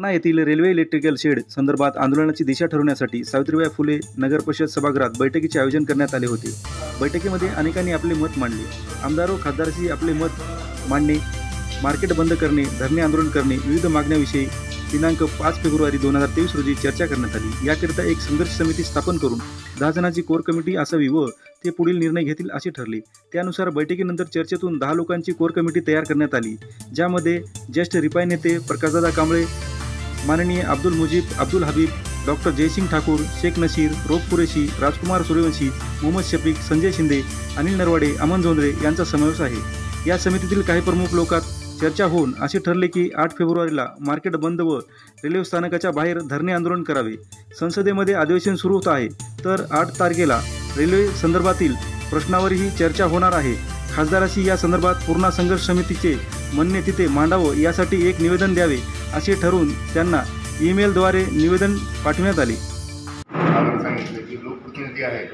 पाटणा येथील railway electrical shade संदर्भात आंदोलनाची दिशा ठरवण्यासाठी सावित्रीबाई फुले नगर परिषद सभागृहात बैठकीचे आयोजन करण्यात आले होते। बैठकीमध्ये अनेकांनी आपले मत मांडले। आमदार व खासदारांशी आपले मत मांडणे, मार्केट बंद करणे, धरणे आंदोलन करणे, विविध मागण्यांविषयी दिनांक 5 फेब्रुवारी 2023 रोजी चर्चा करण्यात आली। याकरिता एक संघर्ष समिती स्थापन करून 10 जणांची कोर कमिटी असावी व ते पुढील निर्णय घेतील असे ठरले। त्यानुसार बैठकीनंतर चर्चेतून 10 लोकांची कोर कमिटी तयार करण्यात आली, ज्यामध्ये ज्येष्ठ रिपाई नेते प्रकाशदादा कांबळे, माननीय अब्दुल मुजीब, अब्दुल हबीब, डॉक्टर जयसिंग ठाकूर, शेख नसीर, रोफ कुरेशी, राजकुमार सूर्यवंशी, मोहम्मद शफीक, संजय शिंदे, अनिल नरवाडे, अमन जोंधळे यांचा समावेश आहे। या समितीतील काही प्रमुख लोकात चर्चा होऊन असे ठरले की 8 फेब्रुवारीला मार्केट बंद व रेल्वे स्थानकाच्या बाहेर धरणे आंदोलन करावे। संसदेमध्ये अधिवेशन सुरू होत आहे, तर 8 तारखेला रेल्वे संदर्भातील प्रश्नावरही चर्चा होणार आहे। खासदाराशी या संदर्भात पूर्ण संघर्ष समितीचे म्हणणे तिथे मांडावं यासाठी एक निवेदन द्यावे असे ठरवून त्यांना ईमेलद्वारे निवेदन पाठवण्यात आले। सांगितले की लोकप्रतिनिधी आहेत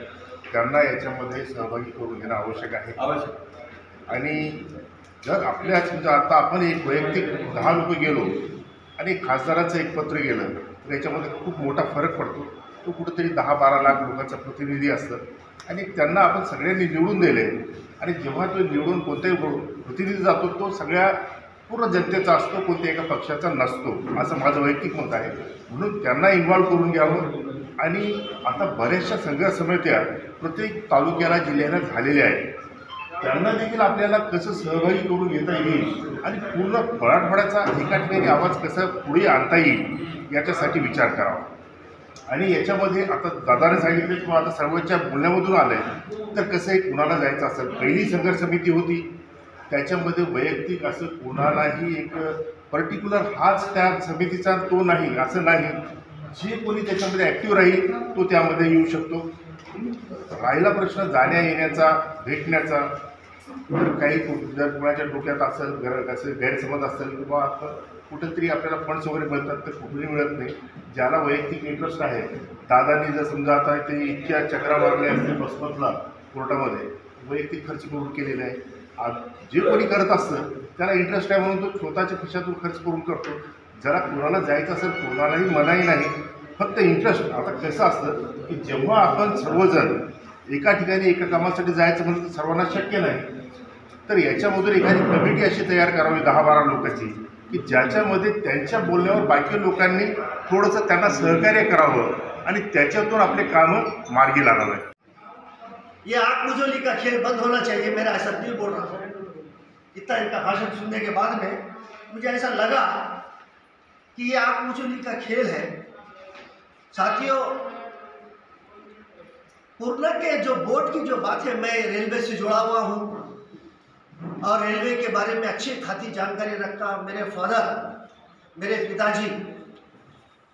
त्यांना याच्यामध्ये सहभागी करून घेणं आवश्यक आहे। आणि जर आपल्या समजा आता आपण एक वैयक्तिक 10 लोक गेलो आणि खासदाराचं एक पत्र गेलं तर याच्यामध्ये खूप मोठा फरक पडतो। तो कुठेतरी 10-12 लाख लोकांचा प्रतिनिधी असतं आणि त्यांना आपण सगळ्यांनी निवडून दिले आणि जेव्हा तो निवडून कोणत्याही प्रतिनिधी जातो तो सगळ्या पूर्ण जनतेचा असतो, कोणत्या एका पक्षाचा नसतो, असं माझं वैयक्तिक मत आहे। म्हणून त्यांना इन्व्हॉल्व करून घ्यावं। आणि आता बऱ्याचशा संघर्ष समित्या प्रत्येक तालुक्याला जिल्ह्याला झालेल्या आहेत, त्यांना देखील आपल्याला कसं सहभागी करून घेता येईल आणि पूर्ण मराठवाड्याचा एका ठिकाणी आवाज कसा पुढे आणता येईल याच्यासाठी विचार करावा। आणि याच्यामध्ये आता दादाने सांगितले किंवा आता सर्वांच्या बोलण्यामधून आलं आहे तर कसं आहे, कुणाला जायचं असेल, पहिली संघर्ष समिती होती त्याच्यामध्ये वैयक्तिक असं कोणालाही एक पर्टिक्युलर हाच त्या समितीचा तो नाही असं नाही, जे कोणी त्याच्यामध्ये ॲक्टिव्ह राहील तो त्यामध्ये येऊ शकतो। राहिला प्रश्न जाण्या येण्याचा, भेटण्याचा, तर काही जर कोणाच्या डोक्यात असेल असं गैरसमज असेल किंवा कुठंतरी आपल्याला फंड्स वगैरे मिळतात तर कुठेही मिळत नाही। ज्याला वैयक्तिक इंटरेस्ट आहे, दादांनी जर समजा आता ते इतक्या चक्रा मारल्या असतील बसमतला कोर्टामध्ये वैयक्तिक खर्च करून केलेला आहे। जे कोणी करत असतं त्याला इंटरेस्ट आहे म्हणून तो स्वतःच्या खिशातून खर्च करून करतो। जरा कोणाला जायचं असेल कोणालाही मनाही नाही, फक्त इंटरेस्ट। आता कसं असतं की जेव्हा आपण सर्वजण एका ठिकाणी एका कामासाठी जायचं म्हणून सर्वांना शक्य नाही, तर याच्यामधून एखादी कमिटी अशी तयार करावी 10-12 लोकांची की ज्याच्यामध्ये त्यांच्या बोलण्यावर बाकी लोकांनी थोडंसं त्यांना सहकार्य करावं आणि त्याच्यातून आपले कामं मार्गी लागावे। ये आगबुझौली का खेल बंद होना चाहिए, मेरा ऐसा दिल बोल रहा है। इतना इनका भाषण सुनने के बाद में मुझे ऐसा लगा कि ये आगबुझौली का खेल है। साथियों, पूर्णा के जो बोर्ड की जो बात है, मैं रेलवे से जुड़ा हुआ हूँ और रेलवे के बारे में अच्छी खासी जानकारी रखता। मेरे फादर, मेरे पिताजी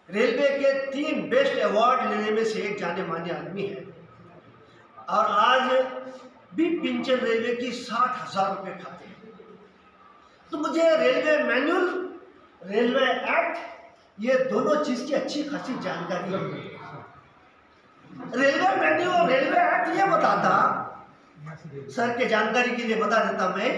रेलवे के 3 बेस्ट अवार्ड लेने में से एक जाने माने आदमी है और आज भी पेंशन रेलवे की 60,000 रुपये खाते हैं। तो मुझे रेलवे मैनुअल, रेलवे एक्ट, ये दोनों चीज़ की अच्छी खासी जानकारी है। रेलवे मैनुअल, रेलवे एक्ट ये बताता, सर के जानकारी के लिए बता देता मैं,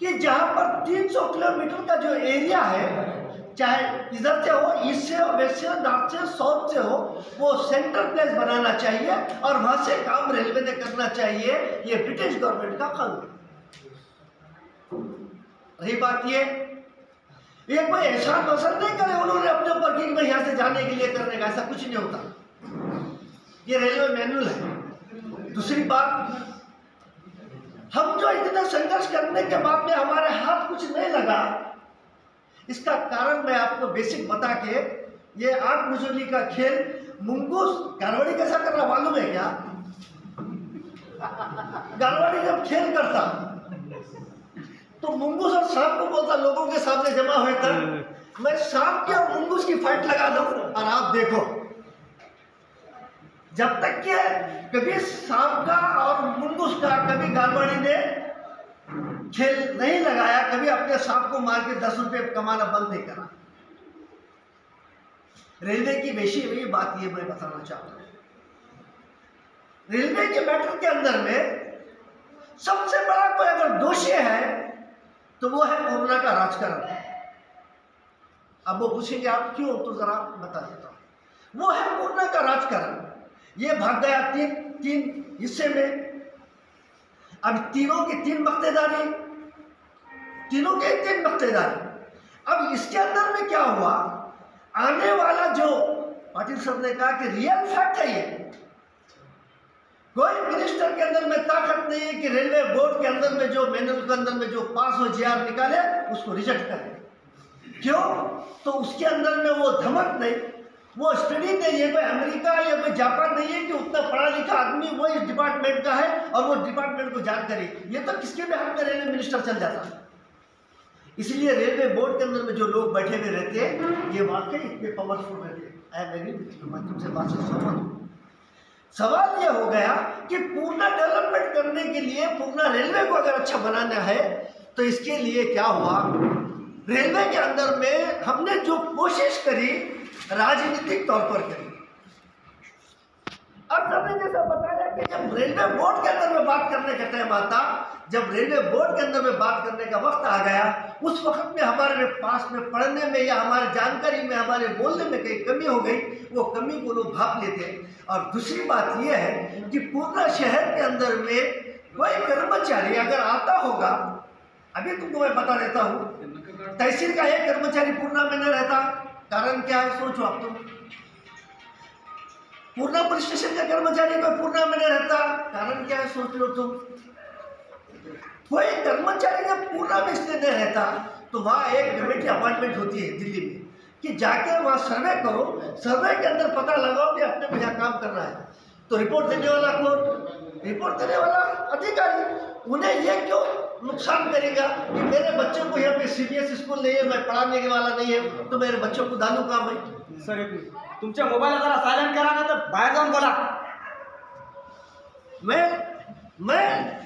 कि जहां पर 300 किलोमीटर का जो एरिया है, चाहे इधर से हो, ईस्ट से हो, वेस्ट से हो, नॉर्थ से, साउथ से हो, वो सेंटर प्लेस बनाना चाहिए और वहां से काम रेलवे ने करना चाहिए। ये ब्रिटिश गवर्नमेंट का कानून। रही बात ये कोई एहसान पसंद नहीं करे उन्होंने अपने ऊपर कि मैं यहाँ से जाने के लिए करने का, ऐसा कुछ नहीं होता। ये रेलवे मैनुअल है। दूसरी बात, हम जो इतना संघर्ष करने के बाद में हमारे हाथ कुछ नहीं लगा, इसका कारण मैं आपको बेसिक बता के, ये आगबुझौली का खेल मुंगूस गारवाड़ी कैसा कर रहा मालूम है क्या? गारवाड़ी जब खेल करता तो मुंगूस और सांप को बोलता लोगों के सामने जमा हुए था, मैं सांप की और मुंगूस की फाइट लगा दूं और आप देखो, जब तक कि कभी सांप का और मुंगूस का कभी गारवाड़ी ने खेल नहीं लगाया, कभी अपने सांप को मार के 10 रुपये कमाना बंद नहीं करा। रेलवे की वैसी वही बात ये मैं बताना चाहता हूं। रेलवे के मैटर के अंदर में सबसे बड़ा कोई अगर दोषी है तो वो है कोरोना का राजकारण। अब वो पूछेंगे आप क्यों, तो जरा बता देता हूँ। वो है पूर्णा का राजकारण। ये भाग गया तीन हिस्से में। अब तीनों की तीन मक्तेदारी, तीनों के तीन मक्तेदारी। अब इसके अंदर में क्या हुआ, आने वाला जो पाटिल साहब ने कहा कि रियल फैक्ट है ये, कोई मिनिस्टर के अंदर में ताकत नहीं है कि रेलवे बोर्ड के अंदर में जो मैनुअल के अंदर में जो पास हो जीआर निकाले उसको रिजेक्ट करे। क्यों? तो उसके अंदर में वो धमक नहीं, वो स्टडी नहीं है, कोई अमेरिका या कोई जापान नहीं है कि उतना पढ़ा लिखा आदमी वो इस डिपार्टमेंट का है और वो डिपार्टमेंट को जानकारी, ये तो किसके भी हाथ में रेलवे मिनिस्टर चल जाता है। इसलिए रेलवे बोर्ड के अंदर में जो लोग बैठे हुए रहते हैं ये वाकई इतने पावरफुल रहते हैं। आई एम एग्री, मैं तुमसे बात से सहमत हूँ। सवाल यह हो गया कि पूर्णा डेवलपमेंट करने के लिए, पूर्णा रेलवे को अगर अच्छा बनाना है तो इसके लिए क्या हुआ, रेलवे के अंदर में हमने जो कोशिश करी राजनीतिक तौर पर करी। अब सबने जैसा बताया कि जब रेलवे बोर्ड के अंदर में बात करने का टाइम आता, जब रेलवे बोर्ड के अंदर में बात करने का वक्त आ गया, उस वक्त में हमारे पास में पढ़ने में या हमारे जानकारी में, हमारे बोलने में कहीं कमी हो गई, वो कमी को लोग भाप लेते। और दूसरी बात यह है कि पूर्णा शहर के अंदर में कोई कर्मचारी अगर आता होगा, अभी तुमको मैं बता देता हूँ, तहसील का एक कर्मचारी पूर्णा में न रहता, कारण क्या है सोचो आप तुम। पूर्णा पुलिस स्टेशन का कर्मचारी कोई पूर्णा में न रहता, कारण क्या है सोच लो तुम। कोई कर्मचारी जब पूर्णा में इसलिए नहीं रहता तो वहाँ एक कमेटी अपॉइंटमेंट होती है दिल्ली में कि जाके वहाँ सर्वे करो, सर्वे के अंदर पता लगाओ कि अपने को यहाँ काम करना है। तो रिपोर्ट देने वाला कौन? रिपोर्ट देने वाला अधिकारी। उन्हें ये क्यों नुकसान करेगा कि मेरे बच्चों को यहाँ पे CBSE स्कूल नहीं है, मैं पढ़ाने के वाला नहीं है, तो मेरे बच्चों को डालू काम है। सर एक मिनिट, तुमच्या मोबाईल जरा सायलेंट करा ना, तर बाहेर जाऊन बोला। मैं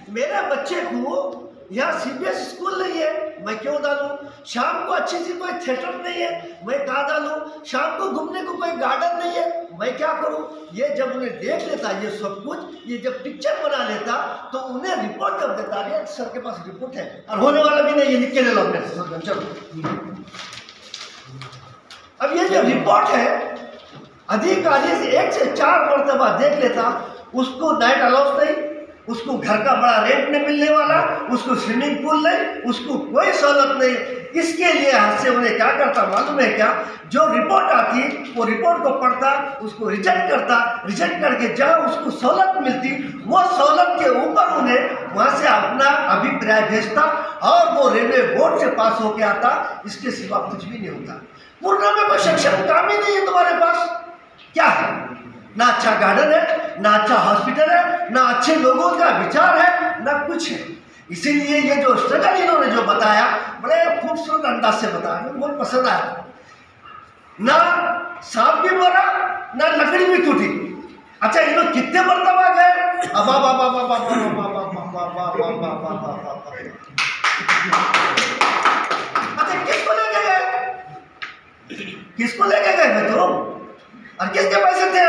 मेरे बच्चे को यहाँ CBSE स्कूल नहीं है, मैं क्यों डालूं? शाम को अच्छी सी कोई थिएटर नहीं है, मैं कहाँ डालूं? शाम को घूमने को कोई गार्डन नहीं है, मैं क्या करूं? ये जब उन्हें देख लेता ये सब कुछ, ये जब पिक्चर बना लेता तो उन्हें रिपोर्ट कर देता, अरे सर के पास रिपोर्ट है और होने वाला भी नहीं, ये लिख के ले लो अपने। चलो अब ये जो रिपोर्ट है अधिकारी से 1 से 4 मरतबा देख लेता, उसको नाइट अलाउंस नहीं, उसको घर का बड़ा रेंट नहीं मिलने वाला, उसको स्विमिंग पूल नहीं, उसको कोई सहूलत नहीं। इसके लिए हाथ से उन्हें क्या करता मालूम है क्या? जो रिपोर्ट आती वो रिपोर्ट को पढ़ता, उसको रिजेक्ट करता, रिजेक्ट करके जहाँ उसको सहूलत मिलती वो सहूलत के ऊपर उन्हें वहाँ से अपना अभिप्राय भेजता और वो रेलवे बोर्ड से पास होके आता। इसके सिवा कुछ भी नहीं होता। पूर्णा में कोई सक्षम काम ही नहीं है तुम्हारे पास। क्या है? ना अच्छा गार्डन है, ना अच्छा हॉस्पिटल है, ना अच्छे लोगों का विचार है, ना कुछ है। इसीलिए ये जो स्ट्रगल इन्होंने जो बताया बड़े खूबसूरत अंदाज से बताया, मुझे बहुत पसंद आया। ना सांप भी मरा, ना लकड़ी भी टूटी। अच्छा ये लोग कितने मरतबा गए? अच्छा किसको लेके गए? किसको लेके गए थे तुम? और किसके पैसे थे?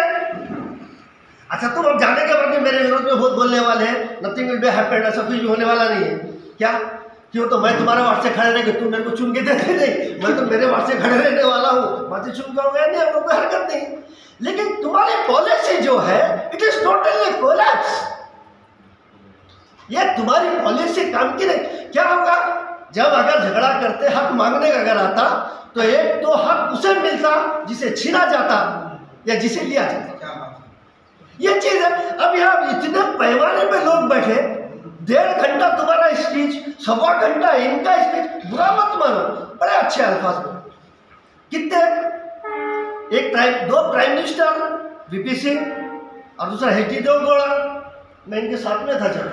अच्छा तुम अब जाने के बाद में मेरे विरोध में बहुत बोलने वाले हैं, नथिंग विल बी हैपेंड, ऐसा कुछ भी होने वाला नहीं है। क्या? क्यों? तो मैं तुम्हारे वाट से खड़े रहेंगे, तुम मेरे को चुन के देते नहीं, मैं तो मेरे वाट से खड़े रहने वाला हूँ, बातें चुन जाऊंगा नहीं, आपको कोई हरकत नहीं। लेकिन तुम्हारी पॉलिसी जो है इट इज टोटली कोलैप्स। ये तुम्हारी पॉलिसी काम की नहीं। क्या होगा जब अगर झगड़ा करते हक मांगने का अगर आता तो एक तो हक उसे मिलता जिसे छीना जाता या जिसे लिया जाता। ये चीज है। अब यहाँ इतने पैमाने पे लोग बैठे, 1.5 घंटा तुम्हारा स्पीच, 1.25 घंटा इनका स्पीच, बुरा मत मानो, बड़े अच्छे अल्फाज में। कितने? दो प्राइम मिनिस्टर VP सिंह और दूसरा HG देवगौड़ा, मैं इनके साथ में था। जब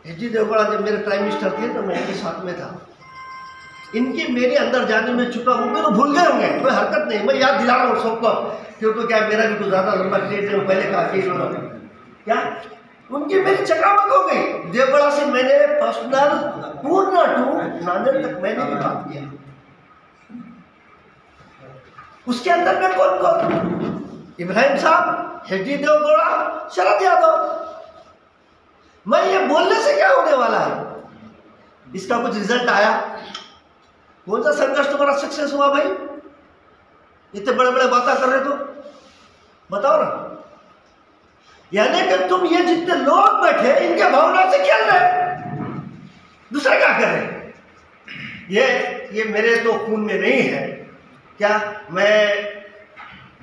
HG देवगौड़ा जब मेरे प्राइम मिनिस्टर थे तो मैं इनके साथ में था। इनकी मेरे अंदर जाने में चुका होंगे तो भूल गए होंगे, कोई हरकत नहीं, मैं याद दिला रहा हूँ सबको, क्यों तो क्या मेरा भी कुछ ज़्यादा लंबा क्रिएट है, पहले कहा कि इन्होंने क्या उनकी मेरी चकावत हो गई। देवगढ़ा से मैंने पर्सनल पूर्णा टू नांदेड़ तक मैंने भी बात किया। उसके अंदर में कौन कौन? इब्राहिम साहब, HG देवगौड़ा, शरद यादव। मैं ये बोलने से क्या होने वाला है? इसका कुछ रिजल्ट आया? कौन सा संघर्ष तुम्हारा सक्सेस हुआ भाई? इतने बड़े बड़े बातें कर रहे तो बताओ ना। यानी कि तुम ये जितने लोग बैठे इनके भावना से खेल रहे, दूसरा क्या कर रहे? ये मेरे तो खून में नहीं है क्या? मैं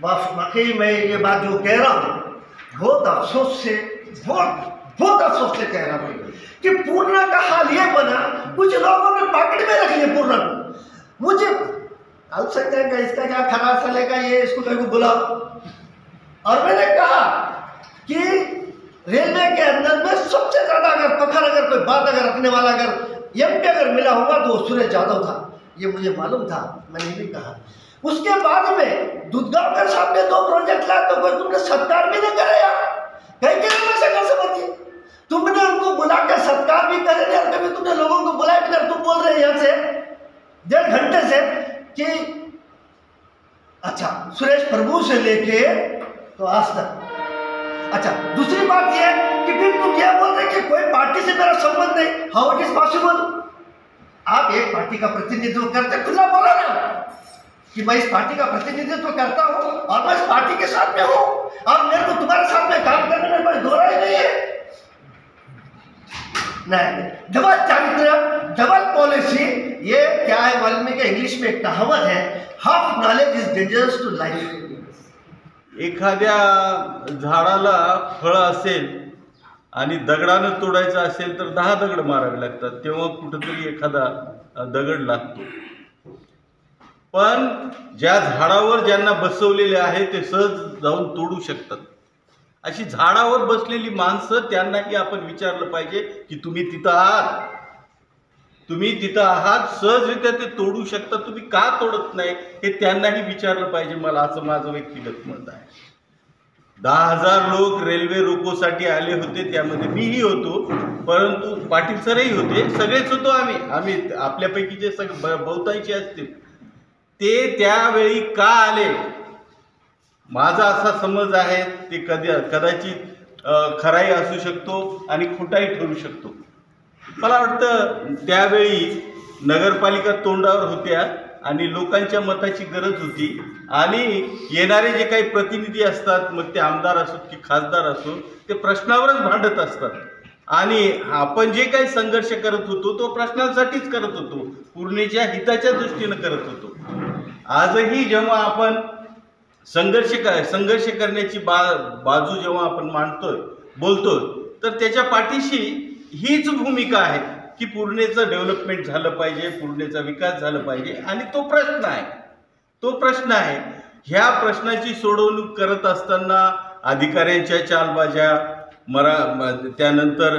वाकई मैं ये बात जो कह रहा हूँ बहुत अफसोस से बहुत अफसोस से कह रहा हूँ कि पूर्णा का हाल ये बना, कुछ लोगों ने पकड़ में रख लिया पूर्णा को। मुझे अल्पसंख्यक का इसका क्या खरा चलेगा, ये इसको कहीं को बुलाओ। और मैंने कहा कि रेलवे के अंदर में सबसे ज्यादा अगर पखर अगर कोई बात अगर रखने वाला अगर एमपी अगर मिला होगा तो सुरेश यादव था, ये मुझे मालूम था, मैंने भी कहा। उसके बाद में दूधगांव के सामने 2 प्रोजेक्ट लाए तो कोई तुमने सत्कार भी नहीं करे यार, कहीं के कर समझिए। तुमने उनको बुला के सत्कार भी करे नहीं, और कभी तुमने लोगों को बुलाया भी नहीं। तुम बोल रहे यहाँ से 1.5 घंटे से कि अच्छा सुरेश प्रभु से लेके तो आज तक। अच्छा दूसरी बात यह कि फिर तुम यह बोल रहे कि कोई पार्टी से मेरा संबंध नहीं। हाउ इट इज पॉसिबल? आप एक पार्टी का प्रतिनिधित्व करते, खुला बोला ना कि मैं इस पार्टी का प्रतिनिधित्व करता हूं और मैं इस पार्टी के साथ में हूं और मेरे को तुम्हारे साथ में काम करने में कोई दो राय नहीं है। नहीं, डबल चारित्र, डबल पॉलिसी, ये क्या है मालूम है कि इंग्लिश में एक कहावत है, half knowledge is dangerous to life. एखाद्या झाडाला फळ असेल आणि दगडानं तोडायचं असेल तर 10 दगड मारावे लागतात, तेव्हा कुठेतरी एखादा दगड लागतो। पण ज्या झाडावर ज्यांना बसवलेले आहे ते सहज जाऊन तोडू शकतात। अशी झाडावर बसलेली माणसं त्यांनाही आपण विचारलं पाहिजे की तुम्ही तिथं आहात, तुम्ही तिथं आहात, सहजरित्या ते तोडू शकता, तुम्ही का तोडत नाही हे त्यांनाही विचारलं पाहिजे। मला असं माझं व्यक्तिगत मत आहे। 10,000 लोक रेल्वे रोकोसाठी आले होते, त्यामध्ये मीही होतो, परंतु पाटील सरही होते, सगळेच होतो आम्ही आपल्यापैकी जे सगळे बहुतांशी असतील ते त्यावेळी का आले, माझा असा समज आहे ते कदाचित खराई असू शकतो आणि खोटाई ठरू शकतो। मला वाटतं त्यावेळी नगरपालिका तोंडावर होत्या आणि लोकांच्या मताची गरज होती आणि येणारे जे काही प्रतिनिधी असतात, मग ते आमदार असो की खासदार असो, ते प्रश्नावरच भांडत असतात आणि आपण जे काही संघर्ष करत होतो तो प्रश्नांसाठीच करत होतो, पूर्णेच्या हिताच्या दृष्टीने करत होतो। आजही जेव्हा आपण संघर्ष करण्याची बाजू जेव्हा आपण मांडतोय, बोलतोय, तर त्याच्या पाठीशी हीच भूमिका आहे की पूर्णेचं डेव्हलपमेंट झालं पाहिजे, पूर्णेचा विकास झाला पाहिजे आणि तो प्रश्न आहे। ह्या प्रश्नाची सोडवणूक करत असताना अधिकाऱ्यांच्या चालबाज्या, त्यानंतर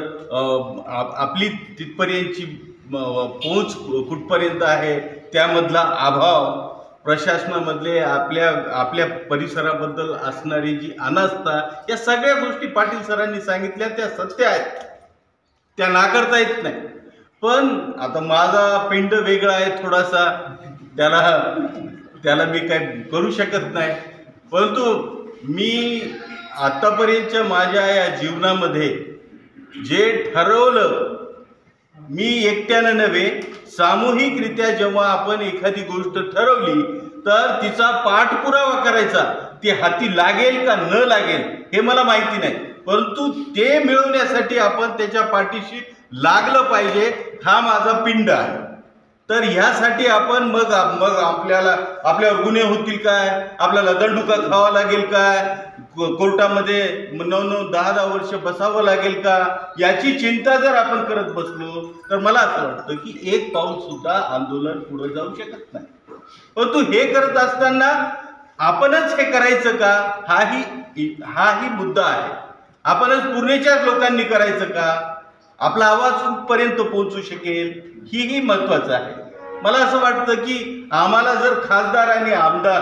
आपली तिथपर्यंतची पोहोच कुठपर्यंत आहे त्यामधला अभाव, प्रशासनामधले आपल्या परिसराबद्दल असणारी जी अनास्था, या सगळ्या गोष्टी पाटील सरांनी सांगितल्या, त्या सत्य आहेत, त्या नाकारता येत नाही। पण आता माझा पिंड वेगळा आहे थोडासा, त्याला मी काय करू शकत नाही। परंतु मी आतापर्यंतच्या माझ्या या जीवनामध्ये जे ठरवलं, मी एकट्यानं नव्हे, सामूहिकरित्या जेव्हा आपण एखादी गोष्ट ठरवली तर तिचा पाठपुरावा करायचा, ती हाती लागेल का न लागेल हे मला माहिती नाही, परंतु ते मिळवण्यासाठी आपण त्याच्या पाठीशी लागलं पाहिजे, हा माझा पिंड आहे। तर ह्यासाठी आपण मग आपल्यावर गुन्हे होतील काय, आपल्याला दंडुका खावा लागेल काय, कोर्टामध्ये 9-9, 10-10 वर्ष बसावं लागेल का, याची चिंता जर आपण करत बसलो तर मला असं वाटतं की एक पाऊल सुद्धा आंदोलन पुढे जाऊ शकत नाही। परंतु हे करत असताना आपणच हे करायचं का, हाही मुद्दा आहे। आपणच पूर्णेच्याच लोकांनी करायचं का, आपला आवाज कुठपर्यंत पोहोचू शकेल, ही महत्त्वाचं आहे। मला असं वाटतं की आम्हाला जर खासदार आणि आमदार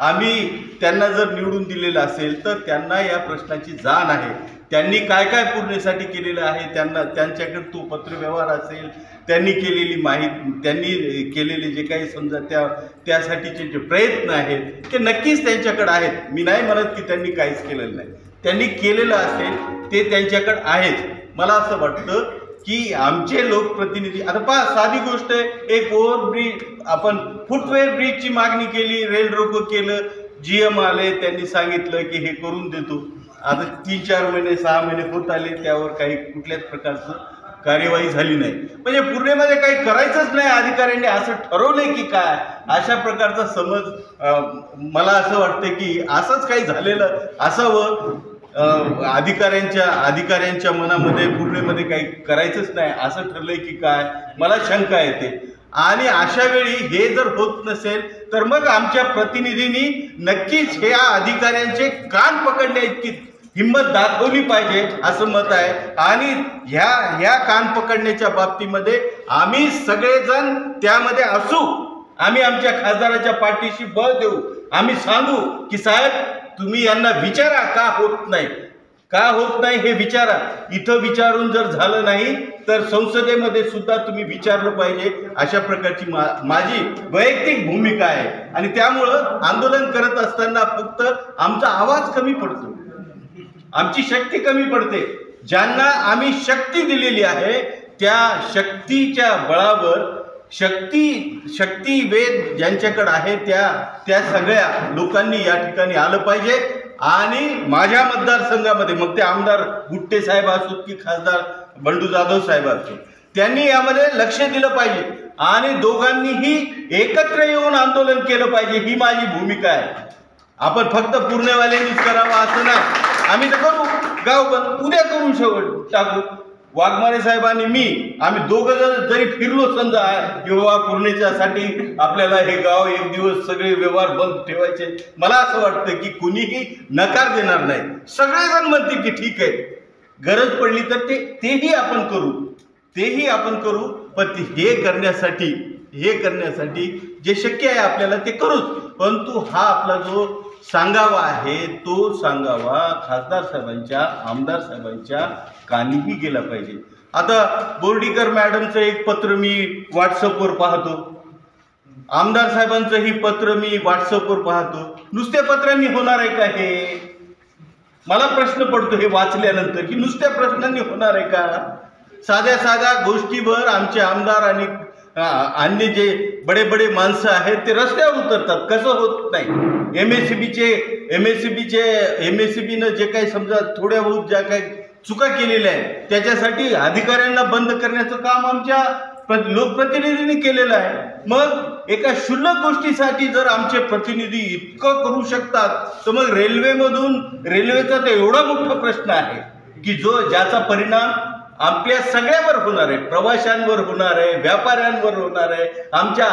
आम्ही त्यांना जर निवडून दिलेलं असेल तर त्यांना या प्रश्नाची जाण आहे, त्यांनी काय काय पूर्णेसाठी केलेलं आहे, त्यांच्याकडे तो पत्रव्यवहार असेल, त्यांनी केलेले जे काही समजा त्यासाठीचे जे प्रयत्न आहेत ते नक्कीच त्यांच्याकडे आहेत। मी नाही म्हणत की त्यांनी काहीच केलेलं नाही, त्यांनी केलेलं असेल ते त्यांच्याकडे आहेत। मला असं वाटतं की आमचे लोकप्रतिनिधी, आता पहा साधी गोष्ट आहे, एक ओव्हरब्रिज आपण फुटवेअर ब्रिजची मागणी केली, रेल रोको केलं, GM आले, त्यांनी सांगितलं की हे करून देतो. आता 3-4 महिने 6 महिने होत आले, त्यावर काही कुठल्याच प्रकारचं कार्यवाही झाली नाही. म्हणजे पूर्णेमध्ये काही करायचंच नाही अधिकाऱ्यांनी असं ठरवलंय की काय, अशा प्रकारचा समज मला असं वाटतं की असंच काही झालेलं असावं. अधिकाऱ्यांच्या मनामध्ये पूर्णेमध्ये काही करायचंच नाही असं ठरलंय की काय, मला शंका येते. आणि अशा वेळी हे जर होत नसेल तर मग आमच्या प्रतिनिधींनी नक्कीच ह्या अधिकाऱ्यांचे कान पकडण्याइतकी हिंमत दाखवली पाहिजे असं मत आहे. आणि ह्या कान पकडण्याच्या बाबतीमध्ये आम्ही सगळेजण त्यामध्ये असू. आम्ही आमच्या खासदाराच्या पाठीशी बळ देऊ. आम्ही सांगू की साहेब तुम्ही यांना विचारा का होत नाही हे विचारा. इथं विचारून जर झालं नाही तर संसदेमध्ये सुद्धा तुम्ही विचारलं पाहिजे. अशा प्रकारची माझी वैयक्तिक भूमिका आहे. आणि त्यामुळं आंदोलन करत असताना फक्त आमचा आवाज कमी पडतो, आमची शक्ती कमी पडते. ज्यांना आम्ही शक्ती दिलेली आहे त्या शक्तीच्या बळावर शक्ती वेद ज्यांच्याकडे आहे त्या सगळ्या लोकांनी या ठिकाणी आलं पाहिजे. आणि माझ्या मतदारसंघामध्ये मग ते आमदार गुट्टे साहेब असोत की खासदार बंडू जाधव साहेब असोत, त्यांनी यामध्ये लक्ष दिलं पाहिजे आणि दोघांनीही एकत्र येऊन आंदोलन केलं पाहिजे. ही माझी भूमिका आहे. आपण फक्त पूर्णेवाल्यांनीच करावं असं नाही. आम्ही तर करू गाव बंद, उद्या करून शेवट टाकू. वाघमारे साहेब आणि आम्ही दोघं जण जरी फिरलो समजा की बाबा पूर्णेच्यासाठी आपल्याला हे गाव एक दिवस सगळे व्यवहार बंद ठेवायचे, मला असं वाटतं की कुणीही नकार देणार नाही. सगळेजण म्हणतील की ठीक आहे, गरज पडली तर तेही आपण करू. पण हे करण्यासाठी जे शक्य आहे आपल्याला ते करूच. परंतु हा आपला जो सांगावा आहे तो सांगावा खासदार साहेबांच्या, आमदार साहेबांच्या कानीही गेला पाहिजे. आता बोर्डीकर मॅडमचं एक पत्र मी व्हॉट्सअपवर पाहतो, आमदार साहेबांचंही पत्र मी व्हॉट्सअपवर पाहतो. नुसत्या पत्रांनी होणार आहे का हे? मला प्रश्न पडतो हे वाचल्यानंतर की नुसत्या प्रश्नांनी होणार आहे का? साध्या गोष्टीवर आमचे आमदार आणि अन्य जे बडे माणसं आहेत ते रस्त्यावर उतरतात. कसं होत नाही? एमएससीबीनं जे काही समजा थोड्या बहुत ज्या काही चुका केलेल्या आहेत त्याच्यासाठी अधिकाऱ्यांना बंद करण्याचं काम आमच्या लोकप्रतिनिधींनी केलेलं आहे. मग एका क्षुल्लक गोष्टीसाठी जर आमचे प्रतिनिधी इतकं करू शकतात तर मग रेल्वेचा तर एवढा मोठा प्रश्न आहे की ज्याचा परिणाम आपल्या सगळ्यावर होणार आहे, प्रवाशांवर होणार आहे, व्यापाऱ्यांवर होणार आहे, आमच्या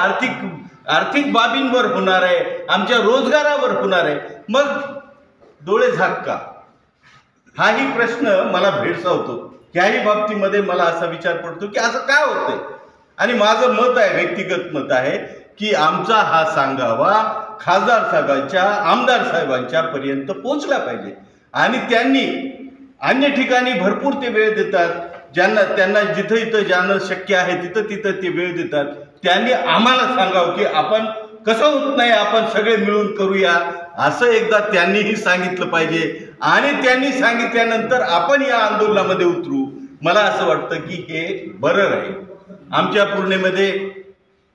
आर्थिक बाबींवर होणार आहे, आमच्या रोजगारावर होणार आहे. मग डोळे झाका हाही प्रश्न मला भेडसावतो. याही बाबतीमध्ये मला असा विचार पडतो की असं काय होतंय. आणि माझं मत आहे, व्यक्तिगत मत आहे की आमचा हा सांगावा खासदार साहेबांच्या, आमदार साहेबांच्या पर्यंत पोहोचला पाहिजे. आणि त्यांनी अन्य ठिकाणी भरपूर ते वेळ देतात, त्यांना जिथं ज्यांना शक्य आहे तिथं ते वेळ देतात. त्यांनी आम्हाला सांगावं की आपण कसं होत नाही, आपण सगळे मिळून करूया असं एकदा त्यांनीही सांगितलं पाहिजे. आणि त्यांनी सांगितल्यानंतर आपण या आंदोलनामध्ये उतरू. मला असं वाटतं की हे बरं राहील. आमच्या पूर्णेमध्ये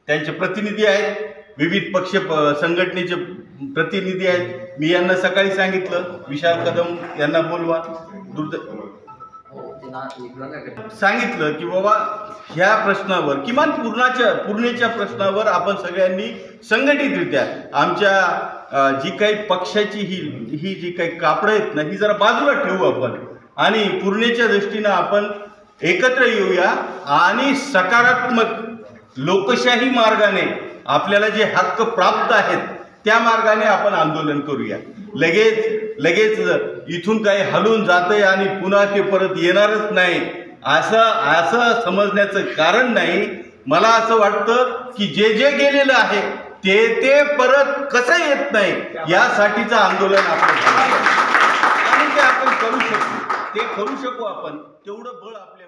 त्यांचे प्रतिनिधी आहेत, विविध पक्ष संघटनेचे प्रतिनिधी आहेत. मी यांना सकाळी सांगितलं विशाल कदम यांना बोलवा, सांगितलं की बाबा ह्या प्रश्नावर किमान पूर्णेच्या प्रश्नावर आपण सगळ्यांनी संघटितरित्या आमच्या जी काही पक्षाची ही जी काही कापडं आहेत ना ही जरा बाजूला ठेवू आपण आणि पूर्णेच्या दृष्टीनं आपण एकत्र येऊया आणि सकारात्मक लोकशाही मार्गाने आपल्याला जे हक्क प्राप्त आहेत त्या मार्गाने आपण आंदोलन करूया. लगेच इथून काही हलून जातंय आणि पुन्हा ते परत येणारच नाही असं समजण्याचं कारण नाही. मला असं वाटतं की जे गेलेलं आहे ते परत कसं येत नाही यासाठीचं आंदोलन आपण आणि ते आपण करू शकू आपण तेवढं बळ आपल्या